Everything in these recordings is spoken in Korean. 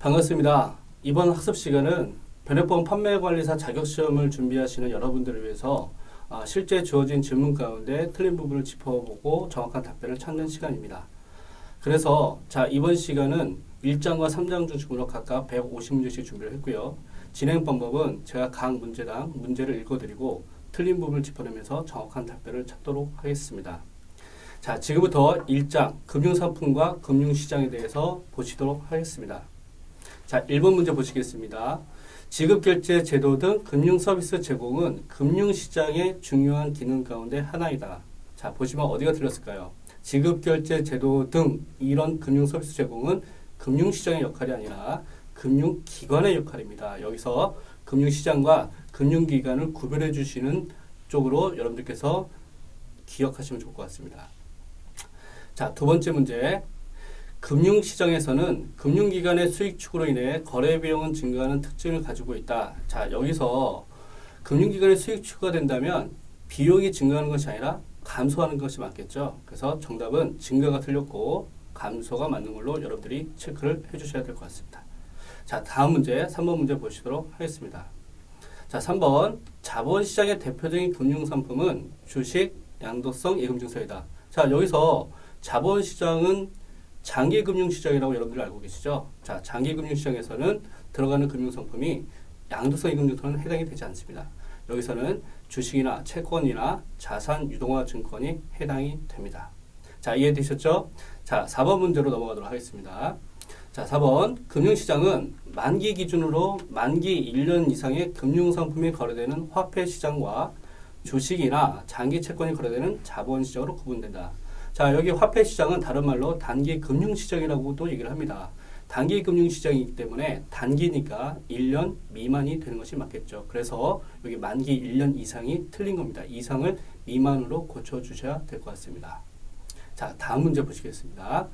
반갑습니다. 이번 학습 시간은 변액보험 판매관리사 자격시험을 준비하시는 여러분들을 위해서 실제 주어진 질문 가운데 틀린 부분을 짚어보고 정확한 답변을 찾는 시간입니다. 그래서 이번 시간은 1장과 3장 중심으로 각각 150문제씩 준비를 했고요. 진행 방법은 제가 각 문제당 문제를 읽어드리고 틀린 부분을 짚어내면서 정확한 답변을 찾도록 하겠습니다. 자, 지금부터 1장 금융상품과 금융시장에 대해서 보시도록 하겠습니다. 자, 1번 문제 보시겠습니다. 지급결제 제도 등 금융서비스 제공은 금융시장의 중요한 기능 가운데 하나이다. 자, 보시면 어디가 틀렸을까요? 지급결제 제도 등 이런 금융서비스 제공은 금융시장의 역할이 아니라 금융기관의 역할입니다. 여기서 금융시장과 금융기관을 구별해 주시는 쪽으로 여러분들께서 기억하시면 좋을 것 같습니다. 자, 두 번째 문제. 금융시장에서는 금융기관의 수익 축으로 인해 거래 비용은 증가하는 특징을 가지고 있다. 자, 여기서 금융기관의 수익 축가 된다면 비용이 증가하는 것이 아니라 감소하는 것이 맞겠죠. 그래서 정답은 증가가 틀렸고 감소가 맞는 걸로 여러분들이 체크를 해주셔야 될 것 같습니다. 자, 다음 문제 3번 문제 보시도록 하겠습니다. 자, 3번 자본시장의 대표적인 금융상품은 주식, 양도성 예금증서이다. 자, 여기서 자본시장은 장기금융시장이라고 여러분들 알고 계시죠? 자, 장기금융시장에서는 들어가는 금융상품이 양도성 예금증서는 해당이 되지 않습니다. 여기서는 주식이나 채권이나 자산 유동화 증권이 해당이 됩니다. 자, 이해되셨죠? 자, 4번 문제로 넘어가도록 하겠습니다. 자, 4번 금융시장은 만기 기준으로 만기 1년 이상의 금융상품이 거래되는 화폐시장과 주식이나 장기 채권이 거래되는 자본시장으로 구분된다. 자, 여기 화폐시장은 다른 말로 단기 금융시장이라고도 얘기를 합니다. 단기 금융시장이기 때문에 단기니까 1년 미만이 되는 것이 맞겠죠. 그래서 여기 만기 1년 이상이 틀린 겁니다. 이상을 미만으로 고쳐주셔야 될 것 같습니다. 자, 다음 문제 보시겠습니다.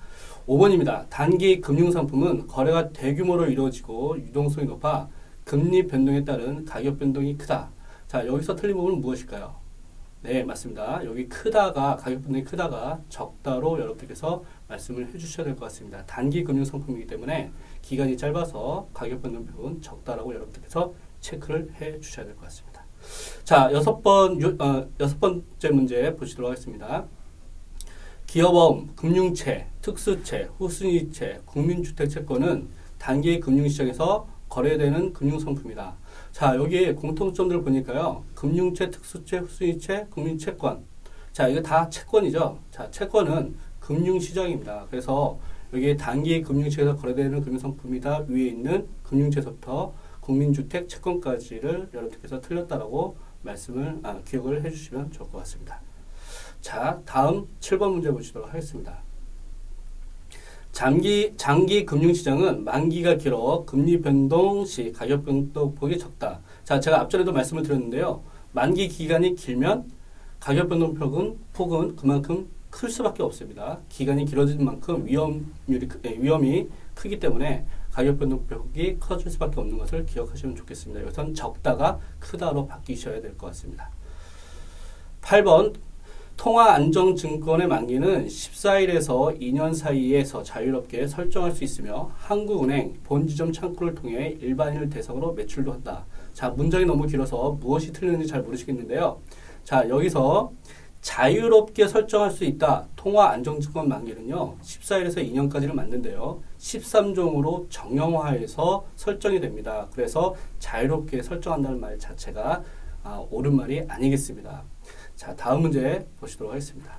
5번입니다. 단기 금융상품은 거래가 대규모로 이루어지고 유동성이 높아 금리 변동에 따른 가격 변동이 크다. 자, 여기서 틀린 부분은 무엇일까요? 네, 맞습니다. 여기 크다가 가격 변동이 크다가 적다로 여러분들께서 말씀을 해주셔야 될 것 같습니다. 단기 금융상품이기 때문에 기간이 짧아서 가격 변동 부분 적다라고 여러분들께서 체크를 해주셔야 될 것 같습니다. 자, 여섯 번째 문제 보시도록 하겠습니다. 기업보험, 금융채, 특수채, 후순위채, 국민주택채권은 단기 금융시장에서 거래되는 금융상품이다. 자, 여기 공통점들을 보니까요. 금융채, 특수채, 후순위채, 국민채권. 자, 이거 다 채권이죠. 자, 채권은 금융시장입니다. 그래서 여기 단기 금융시장에서 거래되는 금융상품이다. 위에 있는 금융채서부터 국민주택, 채권까지를 여러분들께서 틀렸다라고 기억을 해주시면 좋을 것 같습니다. 자, 다음 7번 문제 보시도록 하겠습니다. 장기 금융시장은 만기가 길어 금리 변동 시 가격 변동폭이 적다. 자, 제가 앞전에도 말씀을 드렸는데요. 만기 기간이 길면 가격 변동폭은 그만큼 클 수밖에 없습니다. 기간이 길어진 만큼 위험이 크기 때문에 가격 변동폭이 커질 수밖에 없는 것을 기억하시면 좋겠습니다. 여기선 적다가 크다로 바뀌셔야 될 것 같습니다. 8번 통화안정증권의 만기는 14일에서 2년 사이에서 자유롭게 설정할 수 있으며 한국은행 본지점 창구를 통해 일반인을 대상으로 매출도 한다. 자, 문장이 너무 길어서 무엇이 틀렸는지 잘 모르시겠는데요. 자, 여기서 자유롭게 설정할 수 있다. 통화안정증권 만기는요. 14일에서 2년까지는 맞는데요. 13종으로 정형화해서 설정이 됩니다. 그래서 자유롭게 설정한다는 말 자체가 옳은 말이 아니겠습니다. 자, 다음 문제 보시도록 하겠습니다.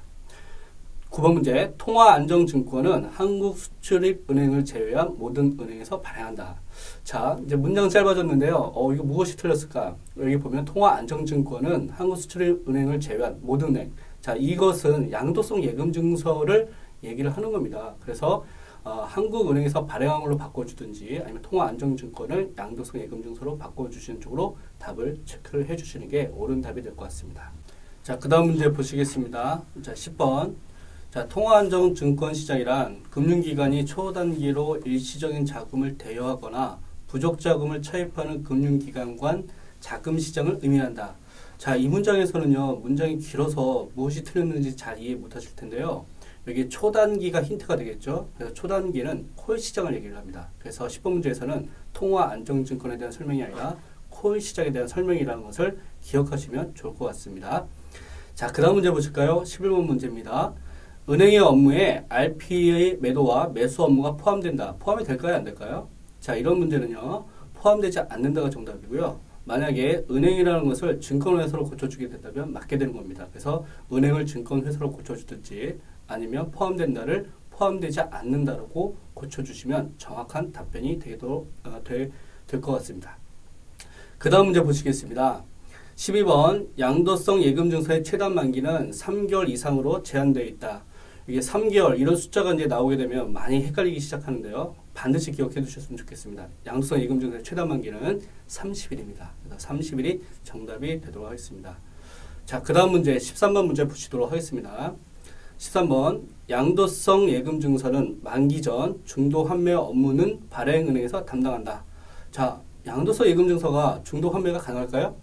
9번 문제. 통화안정증권은 한국수출입은행을 제외한 모든 은행에서 발행한다. 자, 이제 문장 짧아졌는데요. 이거 무엇이 틀렸을까? 여기 보면 통화안정증권은 한국수출입은행을 제외한 모든 은행. 자, 이것은 양도성 예금증서를 얘기를 하는 겁니다. 그래서 한국은행에서 발행한 걸로 바꿔주든지 아니면 통화안정증권을 양도성 예금증서로 바꿔주시는 쪽으로 답을 체크를 해주시는 게 옳은 답이 될 것 같습니다. 자, 그 다음 문제 보시겠습니다. 자, 10번. 자, 통화안정증권 시장이란 금융기관이 초단기로 일시적인 자금을 대여하거나 부족 자금을 차입하는 금융기관 간 자금시장을 의미한다. 자, 이 문장에서는요, 문장이 길어서 무엇이 틀렸는지 잘 이해 못하실 텐데요. 여기 초단기가 힌트가 되겠죠. 그래서 초단기는 콜 시장을 얘기를 합니다. 그래서 10번 문제에서는 통화 안정증권에 대한 설명이 아니라 콜 시장에 대한 설명이라는 것을 기억하시면 좋을 것 같습니다. 자, 그 다음 문제 보실까요? 11번 문제입니다. 은행의 업무에 RP의 매도와 매수 업무가 포함된다. 포함이 될까요? 안 될까요? 자, 이런 문제는요. 포함되지 않는다가 정답이고요. 만약에 은행이라는 것을 증권회사로 고쳐주게 된다면 맞게 되는 겁니다. 그래서 은행을 증권회사로 고쳐주든지 아니면 포함된다를 포함되지 않는다라고 고쳐주시면 정확한 답변이 될 것 같습니다. 그 다음 문제 보시겠습니다. 12번 양도성 예금증서의 최단 만기는 3개월 이상으로 제한되어 있다. 이게 3개월 이런 숫자가 이제 나오게 되면 많이 헷갈리기 시작하는데요. 반드시 기억해 두셨으면 좋겠습니다. 양도성 예금증서의 최단 만기는 30일입니다. 그래서 30일이 정답이 되도록 하겠습니다. 자, 그 다음 문제 13번 문제 보시도록 하겠습니다. 13번 양도성 예금증서는 만기 전 중도 환매 업무는 발행은행에서 담당한다. 자, 양도성 예금증서가 중도 환매가 가능할까요?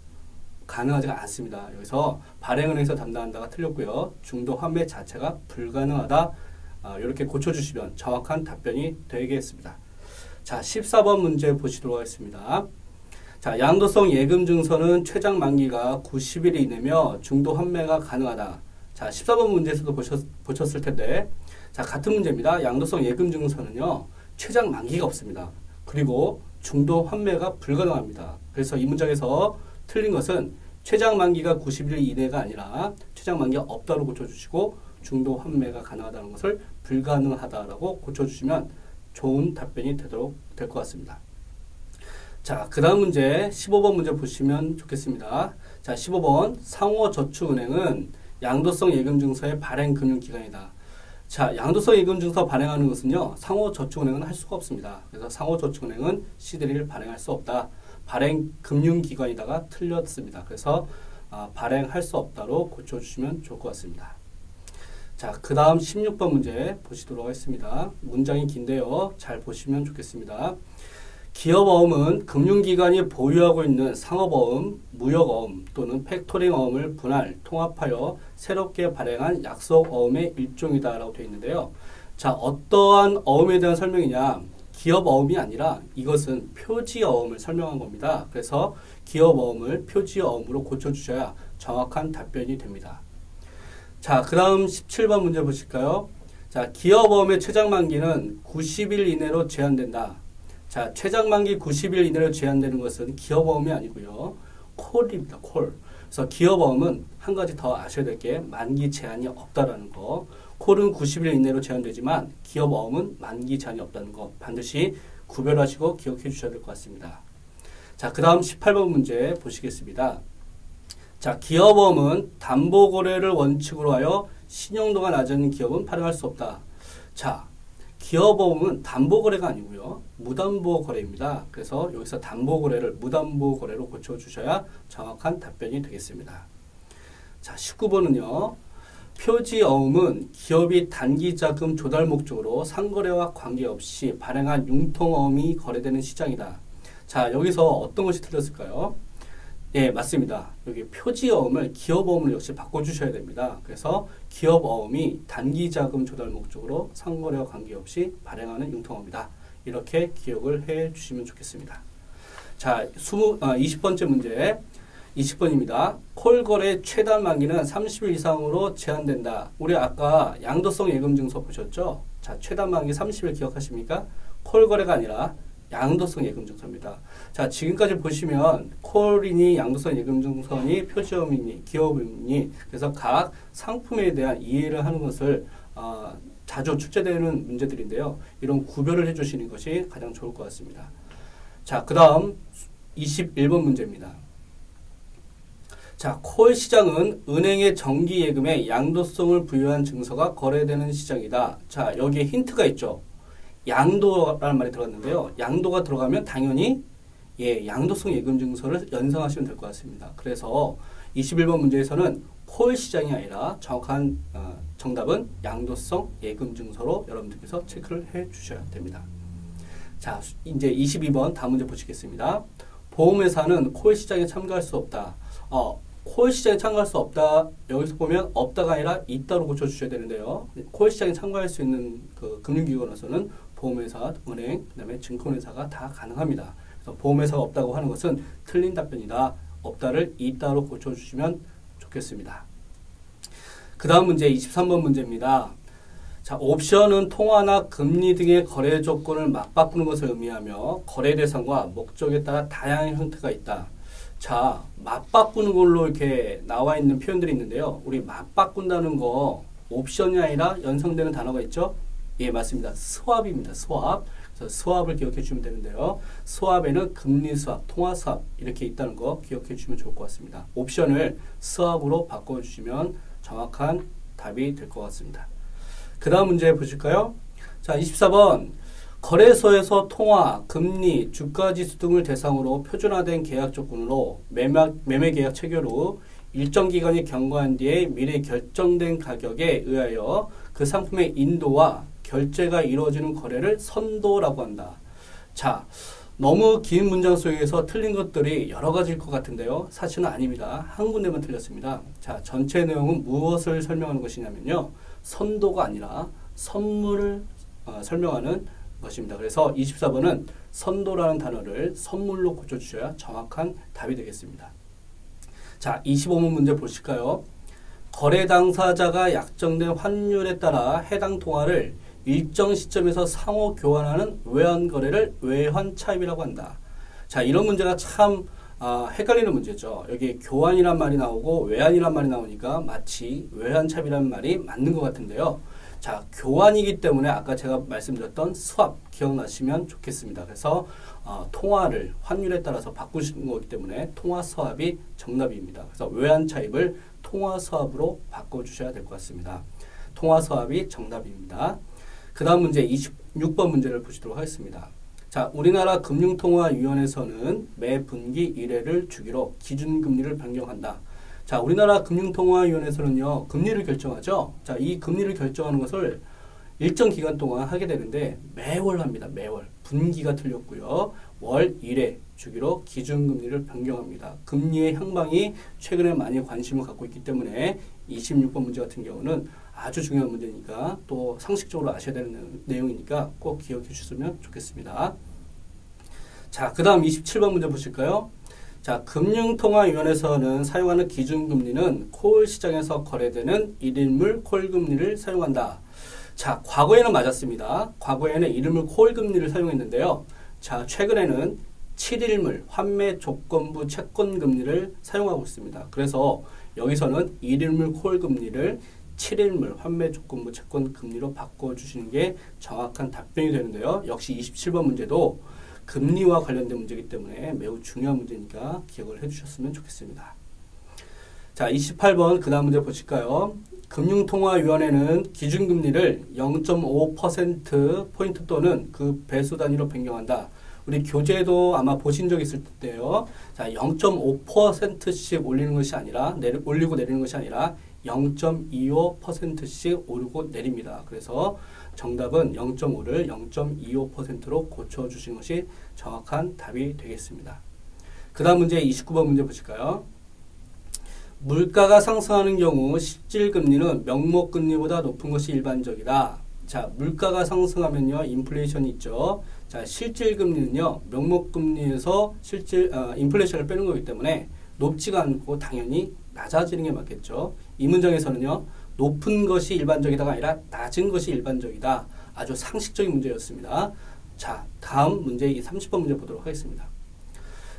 가능하지가 않습니다. 여기서 발행은행에서 담당한다가 틀렸고요. 중도 환매 자체가 불가능하다. 이렇게 고쳐주시면 정확한 답변이 되겠습니다. 자, 14번 문제 보시도록 하겠습니다. 자, 양도성 예금증서는 최장 만기가 90일 이내며 중도 환매가 가능하다. 자, 14번 문제에서도 보셨을 텐데, 자, 같은 문제입니다. 양도성 예금증서는요, 최장 만기가 없습니다. 그리고 중도 환매가 불가능합니다. 그래서 이 문장에서 틀린 것은 최장 만기가 90일 이내가 아니라 최장 만기가 없다로 고쳐주시고 중도 환매가 가능하다는 것을 불가능하다라고 고쳐주시면 좋은 답변이 되도록 될 것 같습니다. 자, 그 다음 문제 15번 문제 보시면 좋겠습니다. 자, 15번 상호저축은행은 양도성 예금증서의 발행 금융기관이다. 자, 양도성 예금증서 발행하는 것은요, 상호저축은행은 할 수가 없습니다. 그래서 상호저축은행은 시드리를 발행할 수 없다. 발행 금융기관이다가 틀렸습니다. 그래서 발행할 수 없다로 고쳐주시면 좋을 것 같습니다. 자, 그 다음 16번 문제 보시도록 하겠습니다. 문장이 긴데요. 잘 보시면 좋겠습니다. 기업어음은 금융기관이 보유하고 있는 상업어음, 무역어음 또는 팩토링어음을 분할, 통합하여 새롭게 발행한 약속어음의 일종이다 라고 되어 있는데요. 자, 어떠한 어음에 대한 설명이냐? 기업어음이 아니라 이것은 표지어음을 설명한 겁니다. 그래서 기업어음을 표지어음으로 고쳐주셔야 정확한 답변이 됩니다. 자, 그 다음 17번 문제 보실까요? 자, 기업어음의 최장만기는 90일 이내로 제한된다. 자, 최장만기 90일 이내로 제한되는 것은 기업어음이 아니고요. 콜입니다. 콜. 그래서 기업어음은 한 가지 더 아셔야 될 게 만기 제한이 없다라는 거. 콜은 90일 이내로 제한되지만 기업어음은 만기 제한이 없다는 거 반드시 구별하시고 기억해 주셔야 될 것 같습니다. 자, 그 다음 18번 문제 보시겠습니다. 자, 기업어음은 담보거래를 원칙으로 하여 신용도가 낮은 기업은 발행할 수 없다. 자, 기업어음은 담보거래가 아니고요. 무담보거래입니다. 그래서 여기서 담보거래를 무담보거래로 고쳐주셔야 정확한 답변이 되겠습니다. 자, 19번은요. 표지어음은 기업이 단기자금 조달 목적으로 상거래와 관계없이 발행한 융통어음이 거래되는 시장이다. 자, 여기서 어떤 것이 틀렸을까요? 예, 맞습니다. 여기 표지어음을 기업어음으로 역시 바꿔주셔야 됩니다. 그래서 기업어음이 단기자금 조달 목적으로 상거래와 관계없이 발행하는 융통어음이다. 이렇게 기억을 해 주시면 좋겠습니다. 자, 20번째 문제. 20번입니다. 콜거래 최단 만기는 30일 이상으로 제한된다. 우리 아까 양도성 예금증서 보셨죠? 자, 최단 만기 30일 기억하십니까? 콜거래가 아니라 양도성 예금증서입니다. 자, 지금까지 보시면 콜이니 양도성 예금증서니 표지어음이니 기업음이니 그래서 각 상품에 대한 이해를 하는 것을 자주 출제되는 문제들인데요. 이런 구별을 해주시는 것이 가장 좋을 것 같습니다. 자, 그 다음 21번 문제입니다. 자, 콜 시장은 은행의 정기예금에 양도성을 부여한 증서가 거래되는 시장이다. 자, 여기에 힌트가 있죠. 양도라는 말이 들어갔는데요. 양도가 들어가면 당연히 양도성 예금 증서를 연상하시면 될 것 같습니다. 그래서 21번 문제에서는 콜 시장이 아니라 정확한 정답은 양도성 예금 증서로 여러분들께서 체크를 해 주셔야 됩니다. 자, 이제 22번 다음 문제 보시겠습니다. 보험회사는 콜 시장에 참가할 수 없다. 콜 시장에 참가할 수 없다. 여기서 보면 없다가 아니라 있다로 고쳐주셔야 되는데요. 콜 시장에 참가할 수 있는 그 금융기관으로서는 보험회사, 은행, 그다음에 증권회사가 다 가능합니다. 그래서 보험회사가 없다고 하는 것은 틀린 답변이다. 없다를 있다로 고쳐주시면 좋겠습니다. 그 다음 문제 23번 문제입니다. 자, 옵션은 통화나 금리 등의 거래 조건을 맞바꾸는 것을 의미하며 거래 대상과 목적에 따라 다양한 형태가 있다. 자, 맞바꾸는 걸로 이렇게 나와 있는 표현들이 있는데요. 우리 맞바꾼다는 거 옵션이 아니라 연상되는 단어가 있죠? 예, 맞습니다. 스왑입니다. 스왑. 그래서 스왑을 기억해 주시면 되는데요. 스왑에는 금리 스왑, 통화 스왑 이렇게 있다는 거 기억해 주시면 좋을 것 같습니다. 옵션을 스왑으로 바꿔주시면 정확한 답이 될 것 같습니다. 그 다음 문제 보실까요? 자, 24번. 거래소에서 통화, 금리, 주가지수 등을 대상으로 표준화된 계약 조건으로 매매 계약 체결 후 일정 기간이 경과한 뒤에 미래 결정된 가격에 의하여 그 상품의 인도와 결제가 이루어지는 거래를 선도라고 한다. 자, 너무 긴 문장 속에서 틀린 것들이 여러 가지일 것 같은데요. 사실은 아닙니다. 한 군데만 틀렸습니다. 자, 전체 내용은 무엇을 설명하는 것이냐면요. 선도가 아니라 선물을 설명하는 것입니다. 그래서 24번은 선도라는 단어를 선물로 고쳐주셔야 정확한 답이 되겠습니다. 자, 25번 문제 보실까요? 거래 당사자가 약정된 환율에 따라 해당 통화를 일정 시점에서 상호 교환하는 외환 거래를 외환 차입이라고 한다. 자, 이런 문제가 참 헷갈리는 문제죠. 여기 교환이란 말이 나오고 외환이란 말이 나오니까 마치 외환 차입이라는 말이 맞는 것 같은데요. 자, 교환이기 때문에 아까 제가 말씀드렸던 스왑 기억나시면 좋겠습니다. 그래서 통화를 환율에 따라서 바꾸시는 거기 때문에 통화 스왑이 정답입니다. 그래서 외환 차입을 통화 스왑으로 바꿔주셔야 될 것 같습니다. 통화 스왑이 정답입니다. 그 다음 문제 26번 문제를 보시도록 하겠습니다. 자, 우리나라 금융통화위원회에서는 매 분기 1회를 주기로 기준금리를 변경한다. 자, 우리나라 금융통화위원회에서는요, 금리를 결정하죠. 자, 이 금리를 결정하는 것을 일정 기간 동안 하게 되는데 매월 합니다. 매월. 분기가 틀렸고요. 월 1회 주기로 기준금리를 변경합니다. 금리의 향방이 최근에 많이 관심을 갖고 있기 때문에 26번 문제 같은 경우는 아주 중요한 문제니까 또 상식적으로 아셔야 되는 내용이니까 꼭 기억해 주셨으면 좋겠습니다. 자, 그 다음 27번 문제 보실까요? 자, 금융통화위원회에서는 사용하는 기준금리는 콜 시장에서 거래되는 1일물 콜금리를 사용한다. 자, 과거에는 맞았습니다. 과거에는 1일물 콜금리를 사용했는데요. 자, 최근에는 7일물 환매 조건부 채권금리를 사용하고 있습니다. 그래서 여기서는 1일물 콜금리를 7일물 환매 조건부 채권금리로 바꿔주시는 게 정확한 답변이 되는데요. 역시 27번 문제도 금리와 관련된 문제이기 때문에 매우 중요한 문제니까 기억을 해주셨으면 좋겠습니다. 자, 28번 그 다음 문제 보실까요? 금융통화위원회는 기준금리를 0.5%포인트 또는 그 배수 단위로 변경한다. 우리 교재도 아마 보신 적 있을 텐데요. 자, 0.5%씩 올리는 것이 아니라 올리고 내리는 것이 아니라 0.25%씩 오르고 내립니다. 그래서 정답은 0.5를 0.25%로 고쳐주시는 것이 정확한 답이 되겠습니다. 그 다음 문제 29번 문제 보실까요? 물가가 상승하는 경우 실질금리는 명목금리보다 높은 것이 일반적이다. 자, 물가가 상승하면요, 인플레이션이 있죠. 자, 실질금리는요, 명목금리에서 인플레이션을 빼는 거기 때문에 높지가 않고 당연히 낮아지는 게 맞겠죠. 이 문장에서는요, 높은 것이 일반적이다가 아니라 낮은 것이 일반적이다. 아주 상식적인 문제였습니다. 자, 다음 문제 30번 문제 보도록 하겠습니다.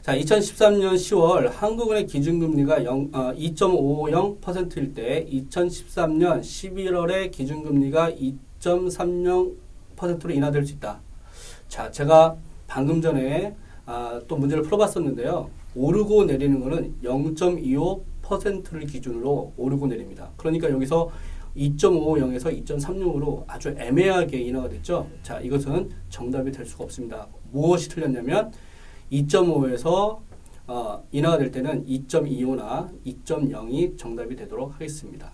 자, 2013년 10월 한국은행 기준금리가 2.50%일 때 2013년 11월에 기준금리가 2.30%로 인하될 수 있다. 자, 제가 방금 전에 또 문제를 풀어봤었는데요. 오르고 내리는 것은 0.25%를 기준으로 오르고 내립니다. 그러니까 여기서 2.50에서 2.30으로 아주 애매하게 인하가 됐죠. 자, 이것은 정답이 될 수가 없습니다. 무엇이 틀렸냐면 2.5에서 인하가 될 때는 2.25나 2.0이 정답이 되도록 하겠습니다.